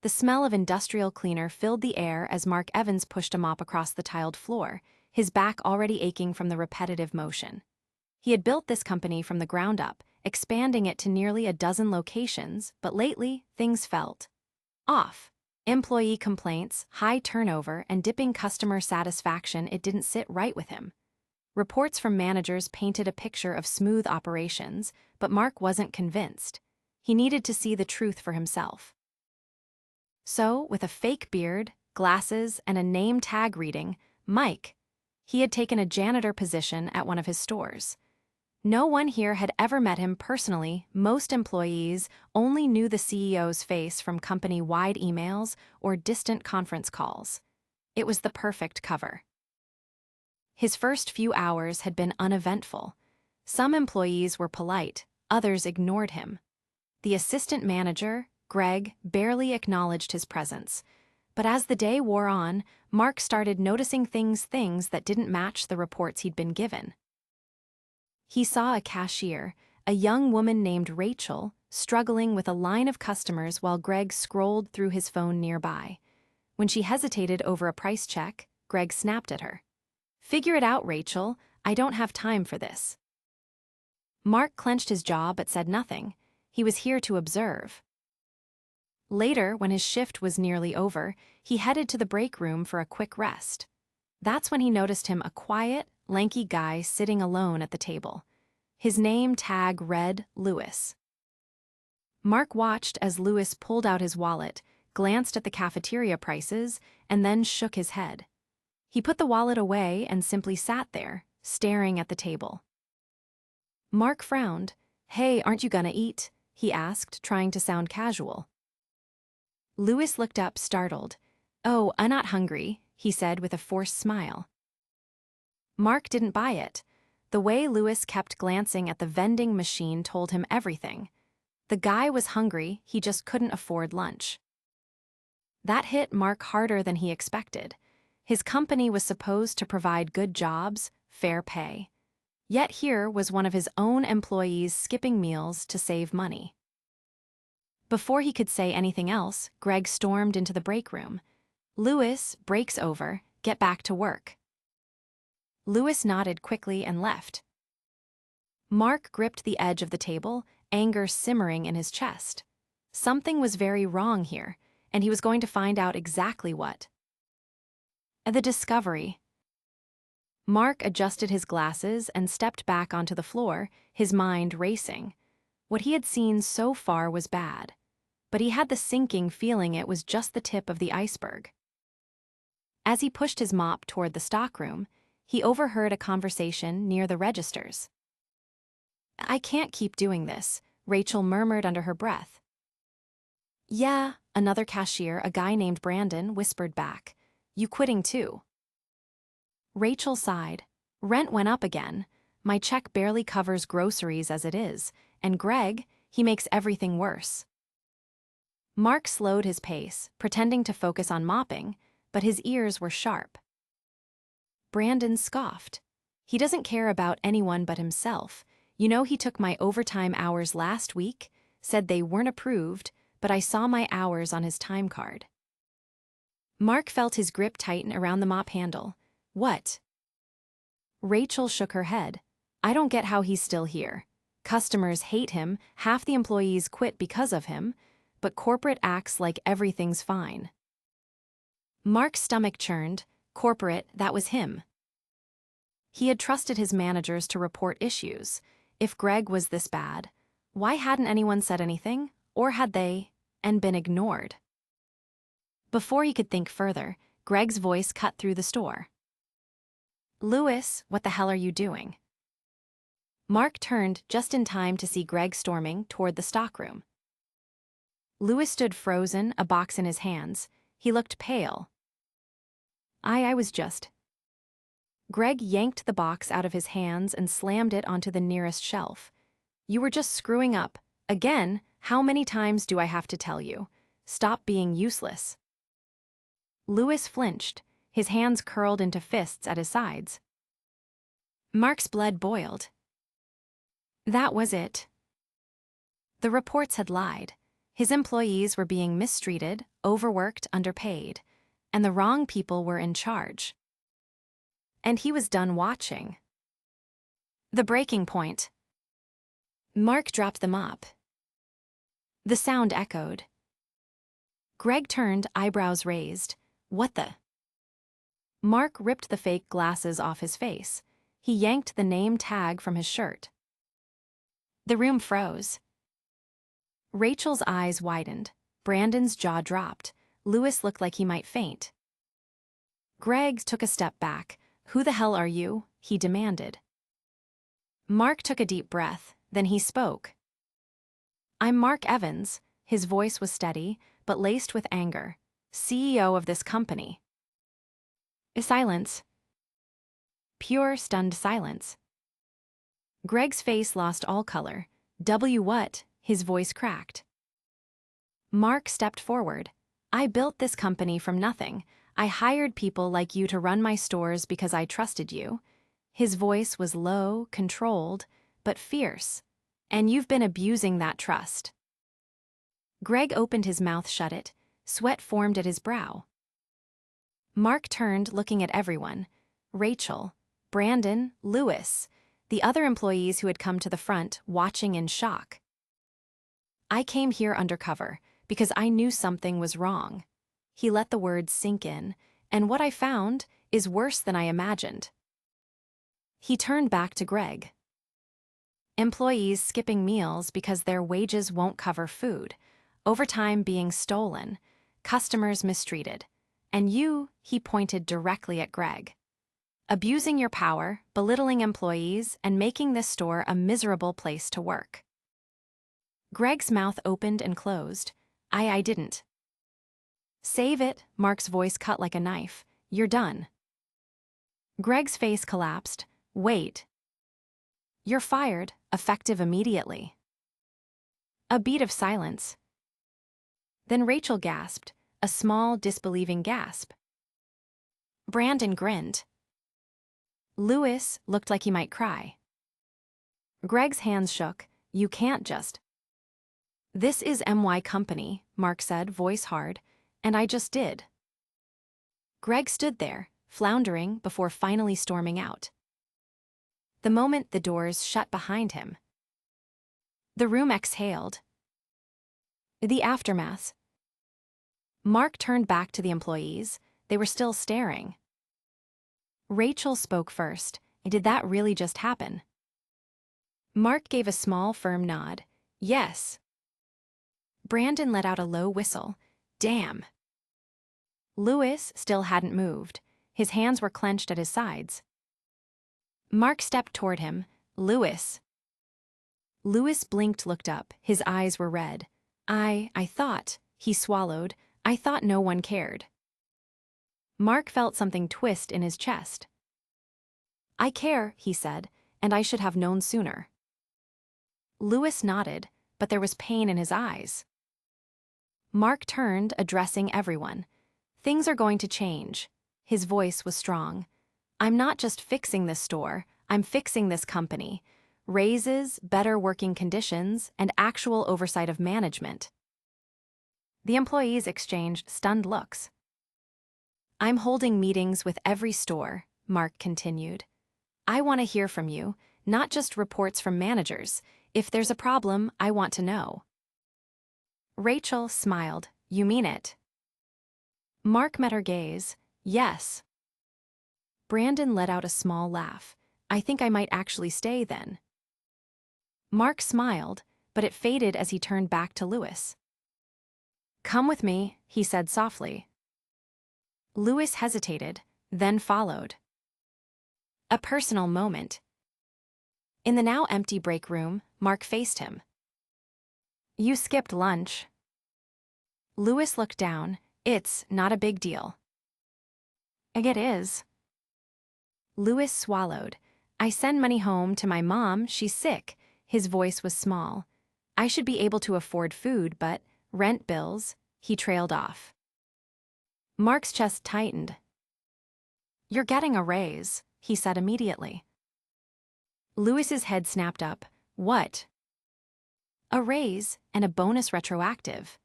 The smell of industrial cleaner filled the air as Mark Evans pushed a mop across the tiled floor, his back already aching from the repetitive motion. He had built this company from the ground up, expanding it to nearly a dozen locations, but lately, things felt off. Employee complaints, high turnover, and dipping customer satisfaction. It didn't sit right with him. Reports from managers painted a picture of smooth operations, but Mark wasn't convinced. He needed to see the truth for himself. So, with a fake beard, glasses, and a name tag reading, Mike, he had taken a janitor position at one of his stores. No one here had ever met him personally. Most employees only knew the CEO's face from company-wide emails or distant conference calls. It was the perfect cover. His first few hours had been uneventful. Some employees were polite, others ignored him. The assistant manager, Greg, barely acknowledged his presence. But as the day wore on, Mark started noticing things that didn't match the reports he'd been given. He saw a cashier, a young woman named Rachel, struggling with a line of customers while Greg scrolled through his phone nearby. When she hesitated over a price check, Greg snapped at her. "Figure it out, Rachel. I don't have time for this." Mark clenched his jaw but said nothing. He was here to observe. Later, when his shift was nearly over, he headed to the break room for a quick rest. That's when he noticed him, a quiet, lanky guy sitting alone at the table. His name tag read Lewis. Mark watched as Lewis pulled out his wallet, glanced at the cafeteria prices, and then shook his head. He put the wallet away and simply sat there, staring at the table. Mark frowned. "Hey, aren't you gonna eat?" he asked, trying to sound casual. Lewis looked up, startled. "Oh, I'm not hungry," he said with a forced smile. Mark didn't buy it. The way Lewis kept glancing at the vending machine told him everything. The guy was hungry, he just couldn't afford lunch. That hit Mark harder than he expected. His company was supposed to provide good jobs, fair pay. Yet here was one of his own employees skipping meals to save money. Before he could say anything else, Greg stormed into the break room. "Lewis, break's over, get back to work." Lewis nodded quickly and left. Mark gripped the edge of the table, anger simmering in his chest. Something was very wrong here, and he was going to find out exactly what. The discovery. Mark adjusted his glasses and stepped back onto the floor, his mind racing. What he had seen so far was bad, but he had the sinking feeling it was just the tip of the iceberg. As he pushed his mop toward the stockroom, he overheard a conversation near the registers. "I can't keep doing this," Rachel murmured under her breath. "Yeah," another cashier, a guy named Brandon, whispered back. "You quitting too?" Rachel sighed. "Rent went up again. My check barely covers groceries as it is, and Greg, he makes everything worse." Mark slowed his pace, pretending to focus on mopping, but his ears were sharp. Brandon scoffed. "He doesn't care about anyone but himself. You know, he took my overtime hours last week, said they weren't approved, but I saw my hours on his time card." Mark felt his grip tighten around the mop handle. "What?" Rachel shook her head. "I don't get how he's still here. Customers hate him, half the employees quit because of him, but corporate acts like everything's fine." Mark's stomach churned. Corporate, that was him. He had trusted his managers to report issues. If Greg was this bad, why hadn't anyone said anything, or had they, and been ignored? Before he could think further, Greg's voice cut through the store. "Lewis, what the hell are you doing?" Mark turned just in time to see Greg storming toward the stockroom. Lewis stood frozen, a box in his hands. He looked pale. I was just..." Greg yanked the box out of his hands and slammed it onto the nearest shelf. "You were just screwing up. Again, how many times do I have to tell you? Stop being useless." Lewis flinched, his hands curled into fists at his sides. Mark's blood boiled. That was it. The reports had lied. His employees were being mistreated, overworked, underpaid, and the wrong people were in charge. And he was done watching. The breaking point. Mark dropped the mop. The sound echoed. Greg turned, eyebrows raised. What the? Mark ripped the fake glasses off his face. He yanked the name tag from his shirt. The room froze. Rachel's eyes widened. Brandon's jaw dropped. Louis looked like he might faint. Greg took a step back. Who the hell are you? He demanded. Mark took a deep breath, then he spoke. I'm Mark Evans. His voice was steady, but laced with anger. CEO of this company. Silence. Pure, stunned silence. Greg's face lost all color. What? His voice cracked. Mark stepped forward. I built this company from nothing. I hired people like you to run my stores because I trusted you. His voice was low, controlled, but fierce. And you've been abusing that trust. Greg opened his mouth, shut it. Sweat formed at his brow. Mark turned, looking at everyone. Rachel, Brandon, Louis, the other employees who had come to the front, watching in shock. I came here undercover because I knew something was wrong. He let the words sink in, and what I found is worse than I imagined. He turned back to Greg. Employees skipping meals because their wages won't cover food, overtime being stolen, customers mistreated, and you, he pointed directly at Greg. Abusing your power, belittling employees, and making this store a miserable place to work. Greg's mouth opened and closed. I didn't. Save it, Mark's voice cut like a knife. You're done. Greg's face collapsed. Wait. You're fired, effective immediately. A beat of silence. Then Rachel gasped, a small, disbelieving gasp. Brandon grinned. Louis looked like he might cry. Greg's hands shook. You can't just. This is my company, Mark said, voice hard, and I just did. Greg stood there, floundering before finally storming out. The moment the doors shut behind him, the room exhaled. The aftermath. Mark turned back to the employees. They were still staring. Rachel spoke first. Did that really just happen? Mark gave a small, firm nod. Yes. Brandon let out a low whistle. Damn. Louis still hadn't moved. His hands were clenched at his sides. Mark stepped toward him. Louis. Louis blinked, looked up. His eyes were red. I thought, he swallowed, I thought no one cared. Mark felt something twist in his chest. I care, he said, and I should have known sooner. Louis nodded, but there was pain in his eyes. Mark turned, addressing everyone. Things are going to change. His voice was strong. I'm not just fixing this store, I'm fixing this company. Raises, better working conditions, and actual oversight of management. The employees exchanged stunned looks. I'm holding meetings with every store, Mark continued. I want to hear from you, not just reports from managers. If there's a problem, I want to know. Rachel smiled. You mean it? Mark met her gaze. Yes. Brandon let out a small laugh. I think I might actually stay then. Mark smiled, but it faded as he turned back to Louis. Come with me, he said softly. Louis hesitated, then followed. A personal moment. In the now empty break room, Mark faced him. You skipped lunch. Louis looked down. It's not a big deal. It is. Louis swallowed. I send money home to my mom, she's sick. His voice was small. I should be able to afford food, but rent bills, he trailed off. Mark's chest tightened. You're getting a raise, he said immediately. Louis's head snapped up. What? A raise, and a bonus retroactive.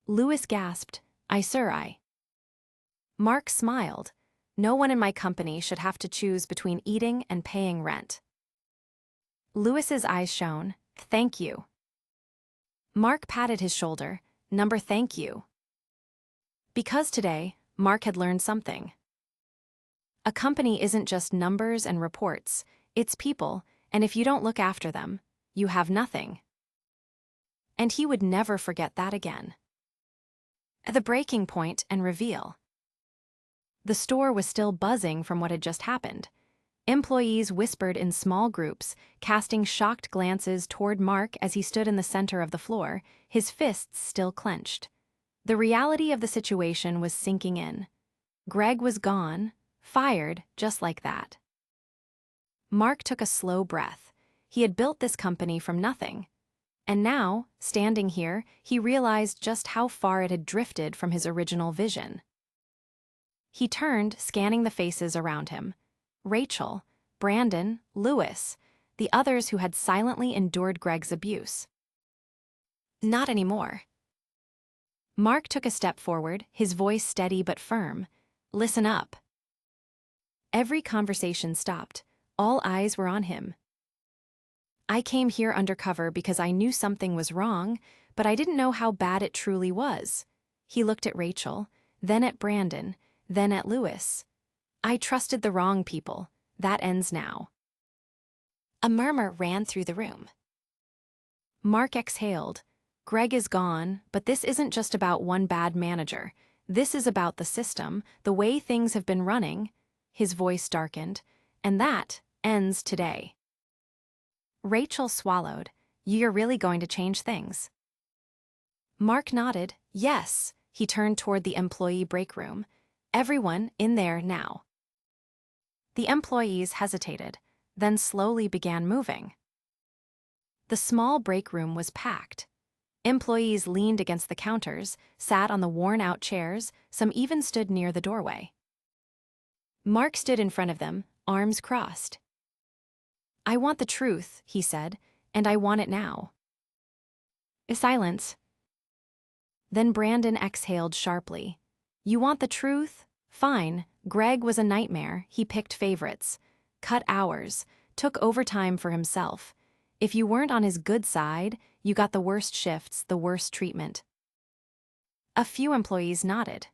Lewis gasped, I. Mark smiled. No one in my company should have to choose between eating and paying rent. Lewis's eyes shone, thank you. Mark patted his shoulder, number thank you. Because today, Mark had learned something. A company isn't just numbers and reports, it's people, and if you don't look after them, you have nothing. And he would never forget that again. The breaking point and reveal. The store was still buzzing from what had just happened. Employees whispered in small groups, casting shocked glances toward Mark as he stood in the center of the floor, his fists still clenched. The reality of the situation was sinking in. Greg was gone, fired just like that. Mark took a slow breath. He had built this company from nothing. And now, standing here, he realized just how far it had drifted from his original vision. He turned, scanning the faces around him. Rachel, Brandon, Lewis, the others who had silently endured Greg's abuse. Not anymore. Mark took a step forward, his voice steady but firm. Listen up. Every conversation stopped. All eyes were on him. I came here undercover because I knew something was wrong, but I didn't know how bad it truly was. He looked at Rachel, then at Brandon, then at Lewis. I trusted the wrong people. That ends now. A murmur ran through the room. Mark exhaled. Greg is gone, but this isn't just about one bad manager. This is about the system, the way things have been running. His voice darkened. And that ends today. Rachel swallowed. You're really going to change things? Mark nodded. Yes. He turned toward the employee break room. Everyone in there now. The employees hesitated, then slowly began moving. The small break room was packed. Employees leaned against the counters, sat on the worn-out chairs, some even stood near the doorway. Mark stood in front of them, arms crossed. I want the truth, he said, and I want it now. A silence. Then Brandon exhaled sharply. You want the truth? Fine. Greg was a nightmare. He picked favorites, cut hours, took overtime for himself. If you weren't on his good side, you got the worst shifts, the worst treatment. A few employees nodded.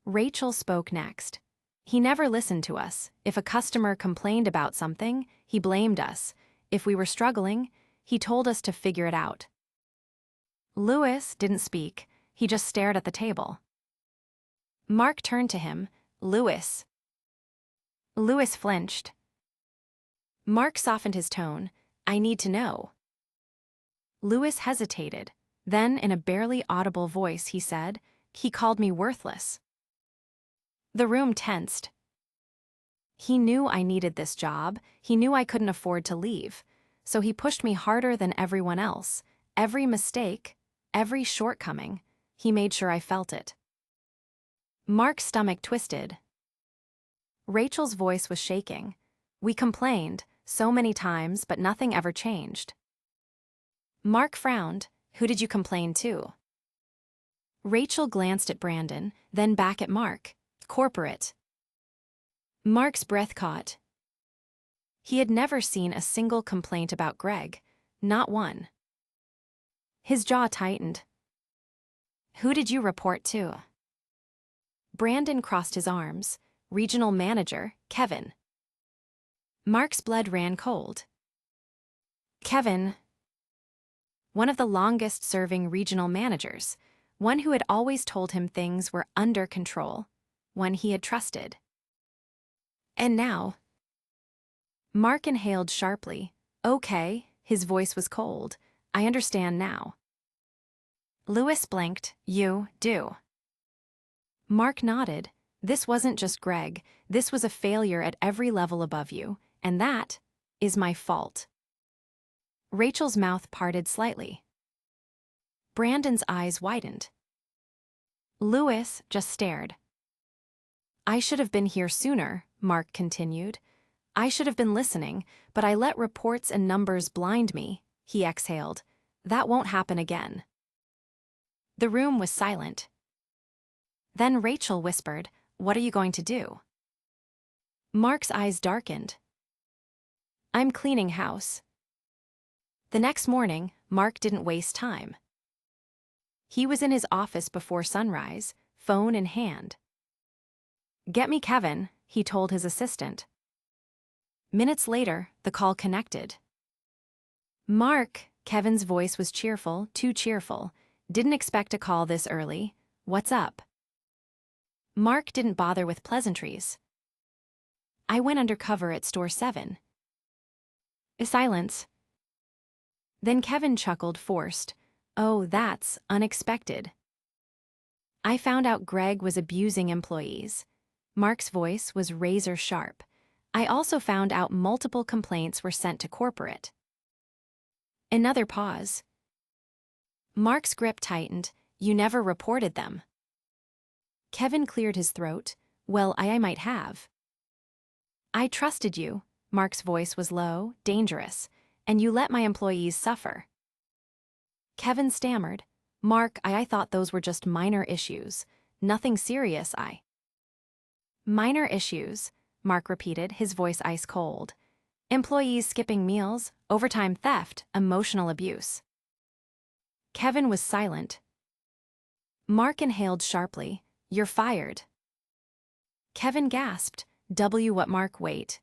Rachel spoke next. He never listened to us. If a customer complained about something, he blamed us. If we were struggling, he told us to figure it out. Lewis didn't speak. He just stared at the table. Mark turned to him. Lewis. Lewis flinched. Mark softened his tone. I need to know. Lewis hesitated. Then, in a barely audible voice, he said, he called me worthless. The room tensed. He knew I needed this job. He knew I couldn't afford to leave. So he pushed me harder than everyone else. Every mistake, every shortcoming, he made sure I felt it. Mark's stomach twisted. Rachel's voice was shaking. We complained, so many times, but nothing ever changed. Mark frowned. Who did you complain to? Rachel glanced at Brandon, then back at Mark. Corporate. Mark's breath caught. He had never seen a single complaint about Greg, not one. His jaw tightened. Who did you report to? Brandon crossed his arms. Regional manager, Kevin. Mark's blood ran cold. Kevin, one of the longest-serving regional managers, one who had always told him things were under control, one he had trusted. And now, Mark inhaled sharply. Okay, his voice was cold. I understand now. Lewis blinked. You do. Mark nodded. This wasn't just Greg. This was a failure at every level above you, and that is my fault. Rachel's mouth parted slightly. Brandon's eyes widened. Lewis just stared. I should have been here sooner, Mark continued. I should have been listening, but I let reports and numbers blind me. he exhaled. That won't happen again. The room was silent. Then Rachel whispered, "What are you going to do?" Mark's eyes darkened. "I'm cleaning house." The next morning, Mark didn't waste time. He was in his office before sunrise, phone in hand. "Get me Kevin," he told his assistant. Minutes later, the call connected. "Mark," Kevin's voice was cheerful, too cheerful. "Didn't expect a call this early. What's up?" Mark didn't bother with pleasantries. "I went undercover at store 7. A silence. Then Kevin chuckled, forced. "Oh, that's unexpected. I found out Greg was abusing employees." Mark's voice was razor sharp. "I also found out multiple complaints were sent to corporate." Another pause. Mark's grip tightened. "You never reported them." Kevin cleared his throat. "Well, I might have." "I trusted you." Mark's voice was low, dangerous. "And you let my employees suffer." Kevin stammered. "Mark, I thought those were just minor issues. Nothing serious, Minor issues," Mark repeated, his voice ice cold. "Employees skipping meals, overtime theft, emotional abuse." Kevin was silent. Mark inhaled sharply. "You're fired." Kevin gasped. What Mark, wait."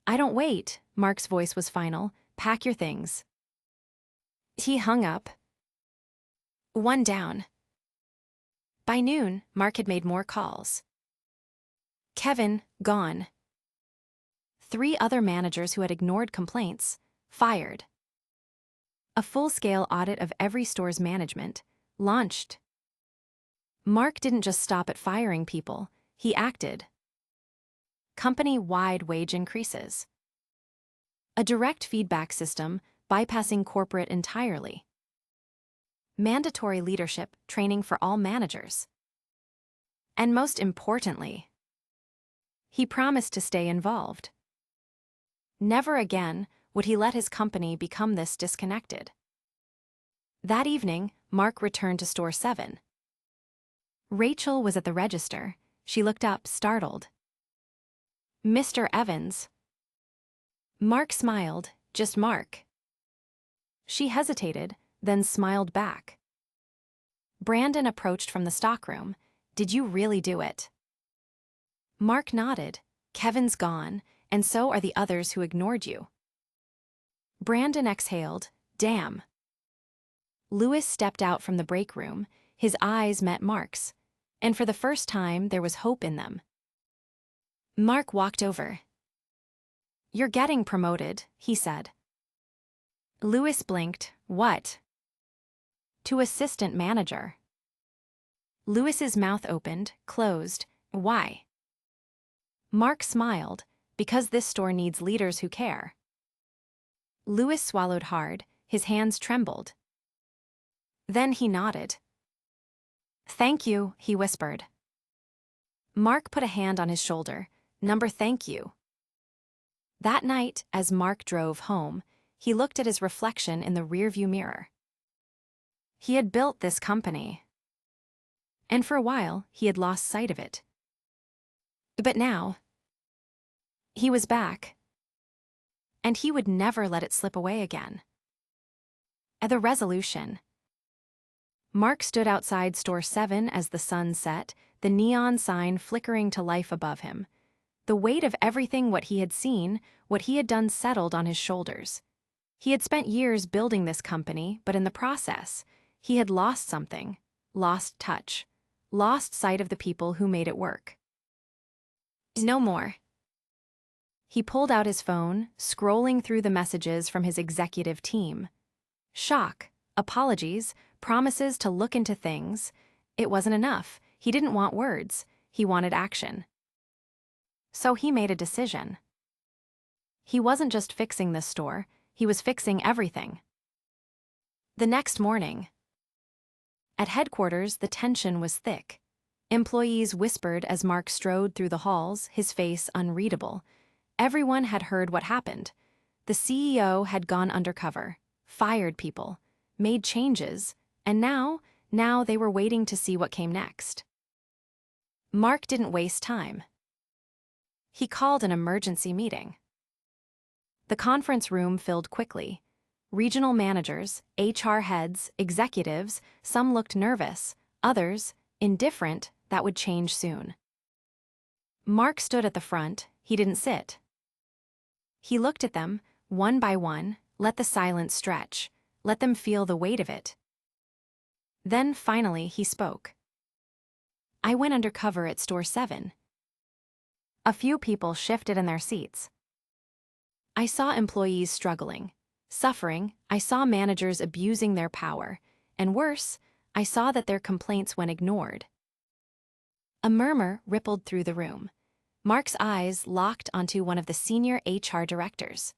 "I don't wait," Mark's voice was final. "Pack your things." He hung up. One down. By noon, Mark had made more calls. Kevin, gone. 3 other managers who had ignored complaints, fired. A full-scale audit of every store's management, launched. Mark didn't just stop at firing people, he acted. Company-wide wage increases. A direct feedback system, bypassing corporate entirely. Mandatory leadership training for all managers. And most importantly, he promised to stay involved. Never again would he let his company become this disconnected. That evening, Mark returned to store 7. Rachel was at the register. She looked up, startled. "Mr. Evans." Mark smiled, just Mark. She hesitated, then smiled back. Brandon approached from the stockroom. "Did you really do it?" Mark nodded. "Kevin's gone, and so are the others who ignored you." Brandon exhaled. "Damn." Lewis stepped out from the break room. His eyes met Mark's, and for the first time there was hope in them. Mark walked over. "You're getting promoted," he said. Lewis blinked. "What?" "To assistant manager." Lewis's mouth opened, closed. "Why?" Mark smiled. "Because this store needs leaders who care." Lewis swallowed hard, his hands trembled. Then he nodded. "Thank you," he whispered. Mark put a hand on his shoulder. Thank you." That night, as Mark drove home, he looked at his reflection in the rearview mirror. He had built this company, and for a while he had lost sight of it. But now, he was back, and he would never let it slip away again. At the resolution, Mark stood outside store 7 as the sun set, the neon sign flickering to life above him. The weight of everything what he had seen, what he had done settled on his shoulders. He had spent years building this company, but in the process, he had lost something, lost touch, lost sight of the people who made it work. No more. He pulled out his phone, scrolling through the messages from his executive team. Shock, apologies, promises to look into things. It wasn't enough. He didn't want words. He wanted action. So he made a decision. He wasn't just fixing this store, he was fixing everything. The next morning, at headquarters, the tension was thick. Employees whispered as Mark strode through the halls, his face unreadable. Everyone had heard what happened. The CEO had gone undercover, fired people, made changes, and now they were waiting to see what came next. Mark didn't waste time. He called an emergency meeting. The conference room filled quickly. Regional managers, HR heads, executives, some looked nervous, others, indifferent, that would change soon. Mark stood at the front, he didn't sit. He looked at them, one by one, let the silence stretch, let them feel the weight of it. Then finally he spoke. I went undercover at Store 7. A few people shifted in their seats. I saw employees struggling, suffering. I saw managers abusing their power, and worse, I saw that their complaints went ignored. A murmur rippled through the room. Mark's eyes locked onto one of the senior HR directors.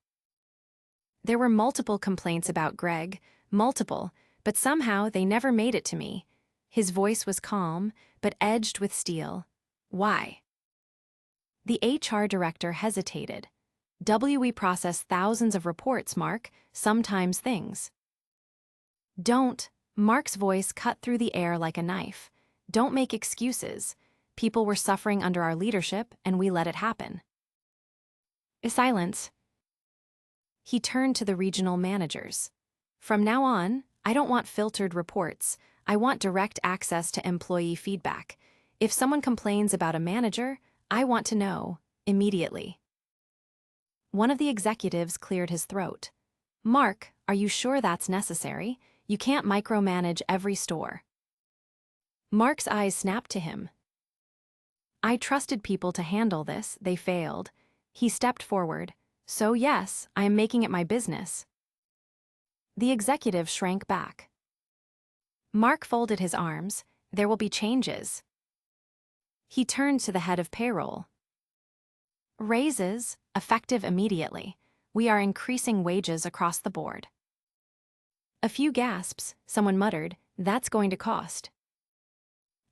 There were multiple complaints about Greg, multiple, but somehow they never made it to me. His voice was calm, but edged with steel. Why? The HR director hesitated. We process thousands of reports, Mark, sometimes things. Don't. Mark's voice cut through the air like a knife. Don't make excuses. People were suffering under our leadership, and we let it happen. Silence. He turned to the regional managers. From now on, I don't want filtered reports. I want direct access to employee feedback. If someone complains about a manager, I want to know, immediately. One of the executives cleared his throat. Mark, are you sure that's necessary? You can't micromanage every store. Mark's eyes snapped to him. I trusted people to handle this, they failed. He stepped forward. So yes, I am making it my business. The executive shrank back. Mark folded his arms. There will be changes. He turned to the head of payroll. Raises, effective immediately. We are increasing wages across the board. A few gasps, someone muttered, that's going to cost.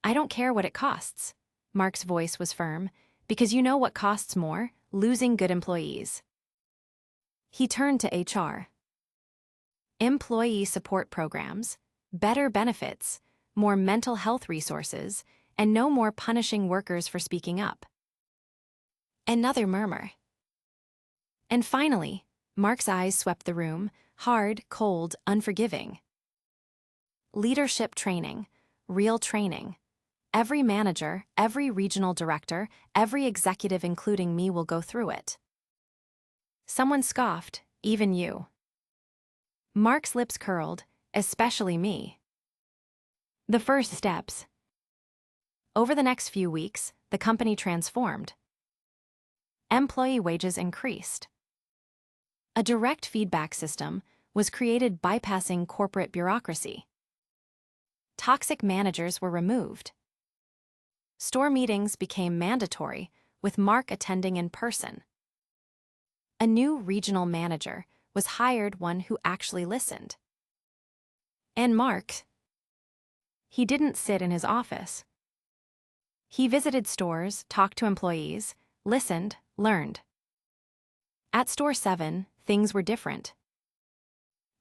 I don't care what it costs. Mark's voice was firm, because you know what costs more? Losing good employees. He turned to HR. Employee support programs, better benefits, more mental health resources, and no more punishing workers for speaking up. Another murmur. And finally, Mark's eyes swept the room, hard, cold, unforgiving. Leadership training, real training. Every manager, every regional director, every executive including me will go through it. Someone scoffed, even you. Mark's lips curled, especially me. The first steps. Over the next few weeks, the company transformed. Employee wages increased. A direct feedback system was created bypassing corporate bureaucracy. Toxic managers were removed. Store meetings became mandatory, with Mark attending in person. A new regional manager was hired, one who actually listened. And Mark, he didn't sit in his office. He visited stores, talked to employees, listened, learned. At Store 7, things were different.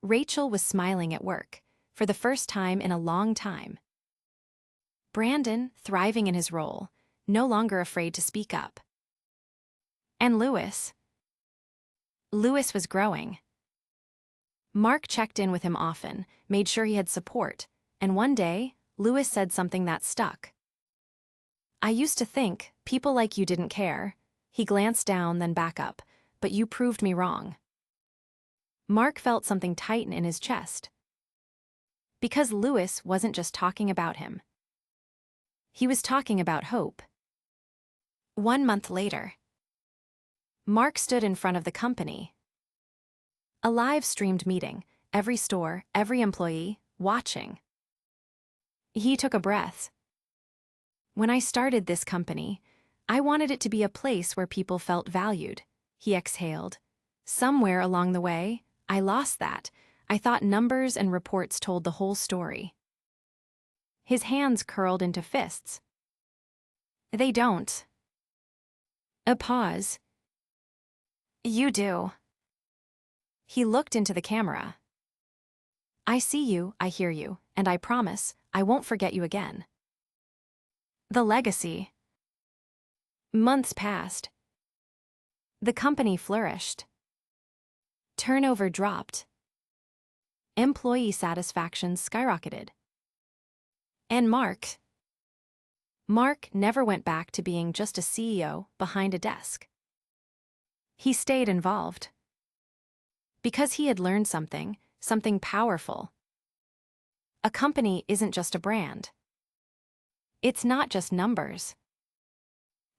Rachel was smiling at work, for the first time in a long time. Brandon, thriving in his role, no longer afraid to speak up. And Louis was growing. Mark checked in with him often, made sure he had support, and one day, Louis said something that stuck. I used to think people like you didn't care. He glanced down, then back up, but you proved me wrong. Mark felt something tighten in his chest. Because Louis wasn't just talking about him. He was talking about hope. 1 month later, Mark stood in front of the company. A live-streamed meeting, every store, every employee, watching. He took a breath. When I started this company, I wanted it to be a place where people felt valued. He exhaled. Somewhere along the way, I lost that. I thought numbers and reports told the whole story. His hands curled into fists. They don't. A pause. You do. He looked into the camera. I see you, I hear you, and I promise, I won't forget you again. The legacy. Months passed. The company flourished. Turnover dropped. Employee satisfaction skyrocketed. And Mark never went back to being just a CEO behind a desk. He stayed involved. Because he had learned something powerful. A company isn't just a brand. It's not just numbers.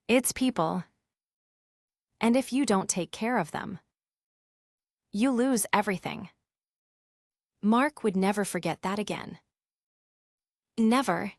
It's people. And if you don't take care of them, you lose everything. Mark would never forget that again. Never.